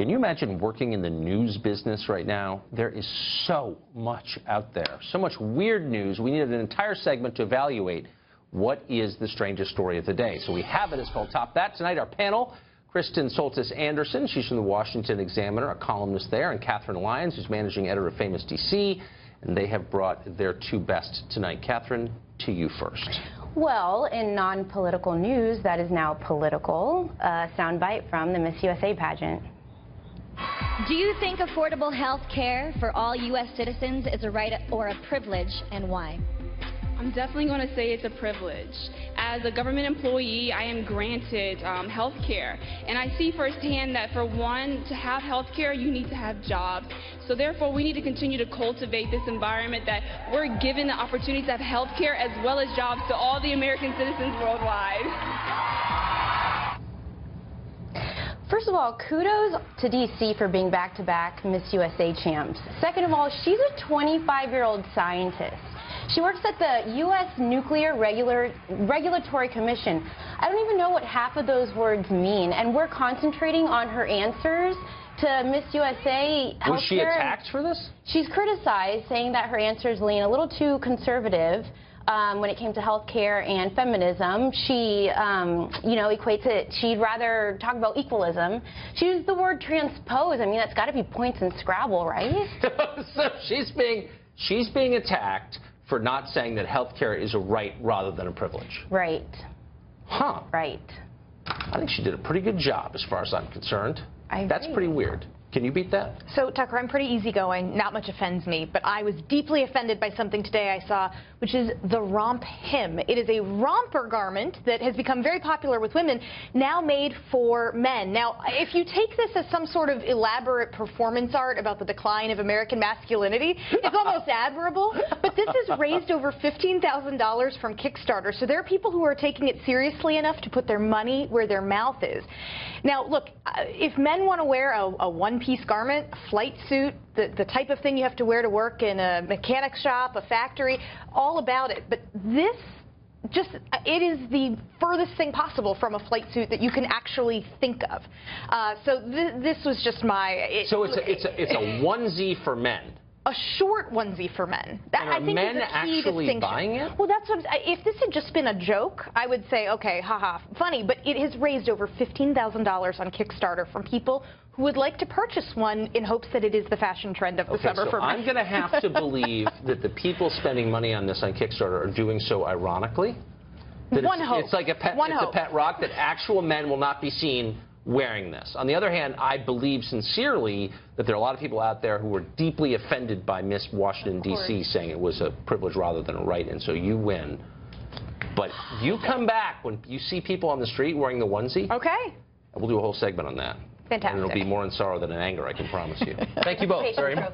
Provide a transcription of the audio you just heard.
Can you imagine working in the news business right now? There is so much out there, so much weird news. We needed an entire segment to evaluate what is the strangest story of the day. So we have it. It's called Top That. Tonight, our panel, Kristen Soltis Anderson. She's from the Washington Examiner, a columnist there, and Catherine Lyons, who's managing editor of Famous DC. And they have brought their two best tonight. Catherine, to you first. Well, in non-political news that is now political, a soundbite from the Miss USA pageant. Do you think affordable health care for all U.S. citizens is a right or a privilege, and why? I'm definitely going to say it's a privilege. As a government employee, I am granted health care, and I see firsthand that for one, to have health care, you need to have jobs. So therefore, we need to continue to cultivate this environment that we're given the opportunity to have health care as well as jobs to all the American citizens worldwide. First of all, kudos to DC for being back-to-back Miss USA champs. Second of all, she's a 25-year-old scientist. She works at the U.S. Nuclear Regulatory Commission. I don't even know what half of those words mean, and we're concentrating on her answers to Miss USA healthcare. Was she attacked for this? She's criticized, saying that her answers lean a little too conservative when it came to health care and feminism. She, equates it. She'd rather talk about equalism. She used the word transpose. I mean, that's got to be points in Scrabble, right? So she's being attacked for not saying that health care is a right rather than a privilege. Right. Huh. Right. I think she did a pretty good job as far as I'm concerned. I agree. That's pretty weird. Can you beat that? So, Tucker, I'm pretty easygoing. Not much offends me, but I was deeply offended by something today I saw, which is the Romphim. It is a romper garment that has become very popular with women, now made for men. Now, if you take this as some sort of elaborate performance art about the decline of American masculinity, it's almost admirable. But this has raised over $15,000 from Kickstarter, so there are people who are taking it seriously enough to put their money where their mouth is. Now, look, if men want to wear a one-piece garment, a flight suit, the type of thing you have to wear to work in a mechanic shop, a factory, all about it. But this it is the furthest thing possible from a flight suit that you can actually think of. So this was just my... So it's a onesie for men. A short onesie for men. That, and are I think, men is a key actually distinction. buying it? Well, that's what. If this had just been a joke, I would say, okay, haha, funny. But it has raised over $15,000 on Kickstarter from people who would like to purchase one in hopes that it is the fashion trend of the summer for men. I'm going to have to believe that the people spending money on this on Kickstarter are doing so ironically. That it's like a pet rock that actual men will not be seen wearing this. On the other hand, I believe sincerely that there are a lot of people out there who were deeply offended by Miss Washington, D.C. saying it was a privilege rather than a right, and so you win. But you come back when you see people on the street wearing the onesie. Okay. We'll do a whole segment on that. Fantastic. And it'll be more in sorrow than in anger, I can promise you. Thank you both very much.